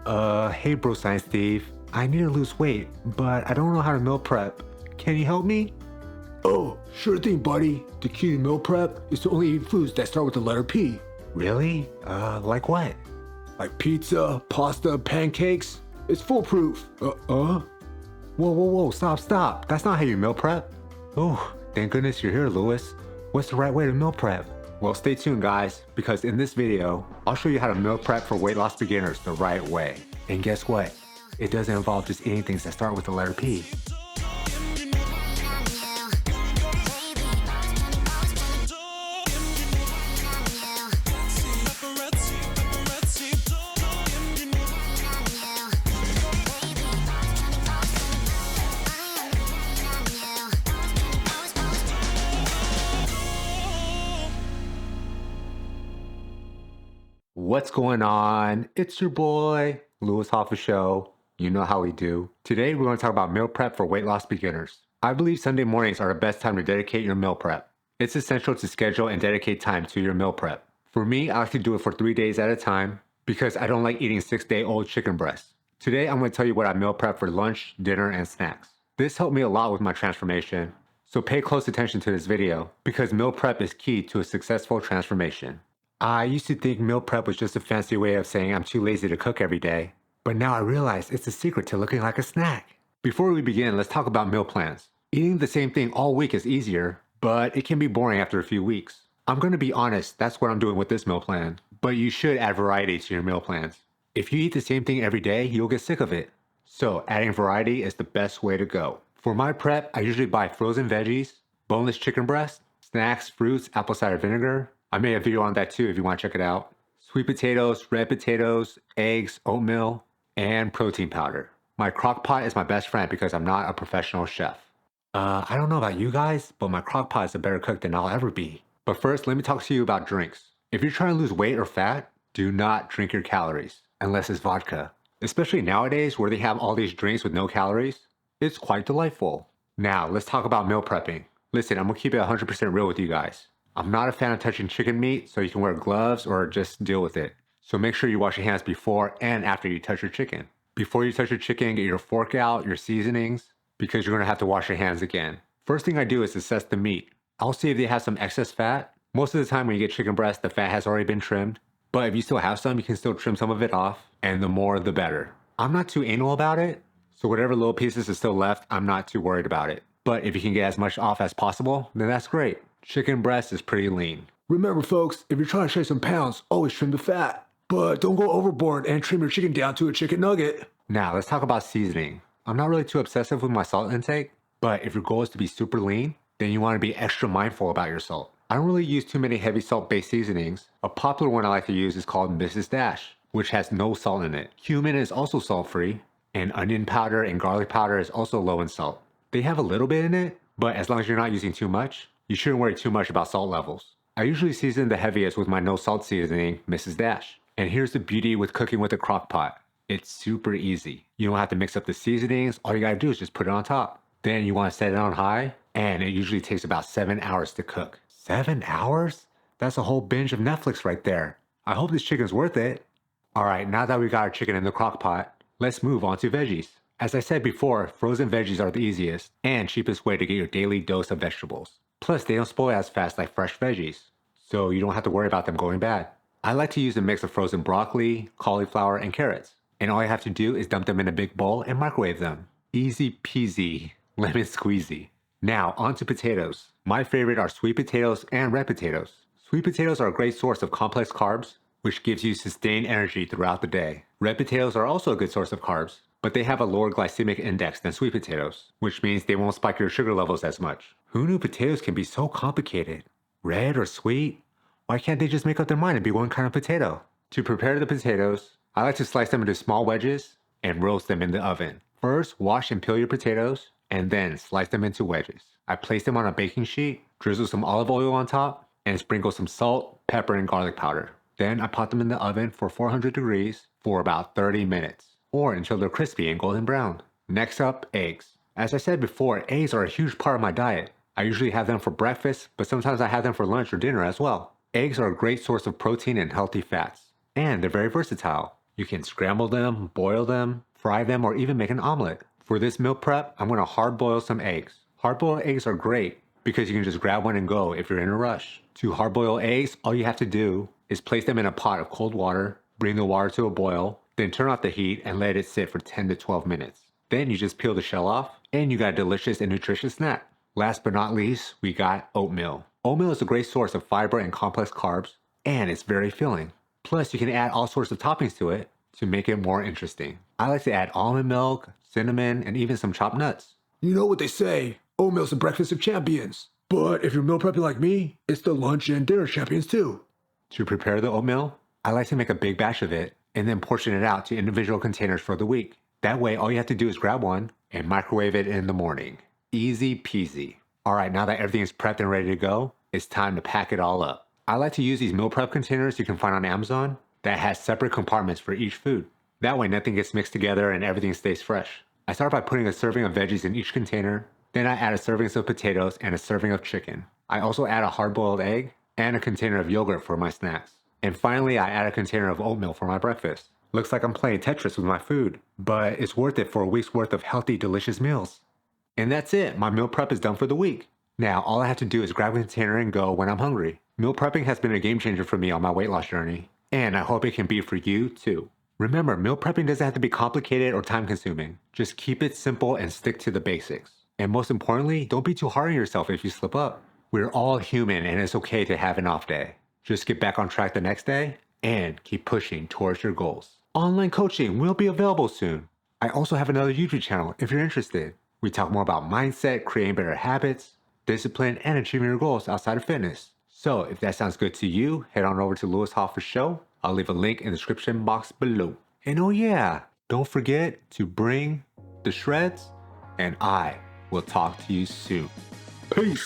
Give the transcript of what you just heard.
Hey bro Science Steve. I need to lose weight, but I don't know how to meal prep. Can you help me? Oh, sure thing, buddy. The key to meal prep is to only eat foods that start with the letter P. Really? Like what? Like pizza, pasta, pancakes. It's foolproof. Whoa, stop. That's not how you meal prep. Oh, thank goodness you're here, Louis. What's the right way to meal prep? Well, stay tuned, guys, because in this video, I'll show you how to meal prep for weight loss beginners the right way. And guess what? It doesn't involve just eating things that start with the letter P. What's going on? It's your boy, Louis Ha Fa Sho. You know how we do. Today we're going to talk about meal prep for weight loss beginners. I believe Sunday mornings are the best time to dedicate your meal prep. It's essential to schedule and dedicate time to your meal prep. For me, I like to do it for 3 days at a time because I don't like eating 6-day-old chicken breasts. Today I'm going to tell you what I meal prep for lunch, dinner, and snacks. This helped me a lot with my transformation, so pay close attention to this video because meal prep is key to a successful transformation. I used to think meal prep was just a fancy way of saying I'm too lazy to cook every day, but now I realize it's the secret to looking like a snack. Before we begin, let's talk about meal plans. Eating the same thing all week is easier, but it can be boring after a few weeks. I'm going to be honest, that's what I'm doing with this meal plan, but you should add variety to your meal plans. If you eat the same thing every day, you'll get sick of it. So adding variety is the best way to go. For my prep, I usually buy frozen veggies, boneless chicken breast, snacks, fruits, apple cider vinegar. I made a video on that too if you want to check it out. Sweet potatoes, red potatoes, eggs, oatmeal, and protein powder. My crock pot is my best friend because I'm not a professional chef. I don't know about you guys, but my crock pot is a better cook than I'll ever be. But first, let me talk to you about drinks. If you're trying to lose weight or fat, do not drink your calories, unless it's vodka. Especially nowadays where they have all these drinks with no calories, it's quite delightful. Now, let's talk about meal prepping. Listen, I'm gonna keep it 100% real with you guys. I'm not a fan of touching chicken meat, so you can wear gloves or just deal with it. So make sure you wash your hands before and after you touch your chicken. Before you touch your chicken, get your fork out, your seasonings, because you're gonna have to wash your hands again. First thing I do is assess the meat. I'll see if they have some excess fat. Most of the time when you get chicken breast, the fat has already been trimmed. But if you still have some, you can still trim some of it off, and the more the better. I'm not too anal about it, so whatever little pieces is still left, I'm not too worried about it. But if you can get as much off as possible, then that's great. Chicken breast is pretty lean. Remember, folks, if you're trying to shed some pounds, always trim the fat. But don't go overboard and trim your chicken down to a chicken nugget. Now, let's talk about seasoning. I'm not really too obsessive with my salt intake, but if your goal is to be super lean, then you want to be extra mindful about your salt. I don't really use too many heavy salt-based seasonings. A popular one I like to use is called Mrs. Dash, which has no salt in it. Cumin is also salt-free, and onion powder and garlic powder is also low in salt. They have a little bit in it, but as long as you're not using too much, you shouldn't worry too much about salt levels. I usually season the heaviest with my no salt seasoning, Mrs. Dash. And here's the beauty with cooking with a crock pot. It's super easy. You don't have to mix up the seasonings. All you gotta do is just put it on top. Then you wanna set it on high, and it usually takes about 7 hours to cook. 7 hours? That's a whole binge of Netflix right there. I hope this chicken's worth it. Alright, now that we got our chicken in the crock pot, let's move on to veggies. As I said before, frozen veggies are the easiest and cheapest way to get your daily dose of vegetables. Plus, they don't spoil as fast like fresh veggies, so you don't have to worry about them going bad. I like to use a mix of frozen broccoli, cauliflower, and carrots. And all you have to do is dump them in a big bowl and microwave them. Easy peasy, lemon squeezy. Now, on to potatoes. My favorite are sweet potatoes and red potatoes. Sweet potatoes are a great source of complex carbs, which gives you sustained energy throughout the day. Red potatoes are also a good source of carbs, but they have a lower glycemic index than sweet potatoes, which means they won't spike your sugar levels as much. Who knew potatoes can be so complicated? Red or sweet? Why can't they just make up their mind and be one kind of potato? To prepare the potatoes, I like to slice them into small wedges and roast them in the oven. First, wash and peel your potatoes, and then slice them into wedges. I place them on a baking sheet, drizzle some olive oil on top, and sprinkle some salt, pepper, and garlic powder. Then I put them in the oven for 400 degrees for about 30 minutes, or until they're crispy and golden brown. Next up, eggs. As I said before, eggs are a huge part of my diet. I usually have them for breakfast, but sometimes I have them for lunch or dinner as well. Eggs are a great source of protein and healthy fats, and they're very versatile. You can scramble them, boil them, fry them, or even make an omelet. For this meal prep, I'm going to hard boil some eggs. Hard boiled eggs are great because you can just grab one and go if you're in a rush. To hard boil eggs, all you have to do is place them in a pot of cold water, bring the water to a boil, then turn off the heat and let it sit for 10 to 12 minutes. Then you just peel the shell off and you got a delicious and nutritious snack. Last but not least, we got oatmeal. Oatmeal is a great source of fiber and complex carbs, and it's very filling. Plus, you can add all sorts of toppings to it to make it more interesting. I like to add almond milk, cinnamon, and even some chopped nuts. You know what they say, oatmeal's the breakfast of champions. But if you're meal prepping like me, it's the lunch and dinner champions too. To prepare the oatmeal, I like to make a big batch of it and then portion it out to individual containers for the week. That way, all you have to do is grab one and microwave it in the morning. Easy peasy. Alright, now that everything is prepped and ready to go, it's time to pack it all up. I like to use these meal prep containers you can find on Amazon that has separate compartments for each food. That way nothing gets mixed together and everything stays fresh. I start by putting a serving of veggies in each container, then I add a serving of potatoes and a serving of chicken. I also add a hard-boiled egg and a container of yogurt for my snacks. And finally, I add a container of oatmeal for my breakfast. Looks like I'm playing Tetris with my food, but it's worth it for a week's worth of healthy, delicious meals. And that's it, my meal prep is done for the week. Now, all I have to do is grab a container and go when I'm hungry. Meal prepping has been a game changer for me on my weight loss journey, and I hope it can be for you too. Remember, meal prepping doesn't have to be complicated or time consuming. Just keep it simple and stick to the basics. And most importantly, don't be too hard on yourself if you slip up. We're all human and it's okay to have an off day. Just get back on track the next day and keep pushing towards your goals. Online coaching will be available soon. I also have another YouTube channel if you're interested. We talk more about mindset, creating better habits, discipline, and achieving your goals outside of fitness. So if that sounds good to you, head on over to Louis Ha Fa Sho. I'll leave a link in the description box below. And oh yeah, don't forget to bring the shreds, and I will talk to you soon. Peace.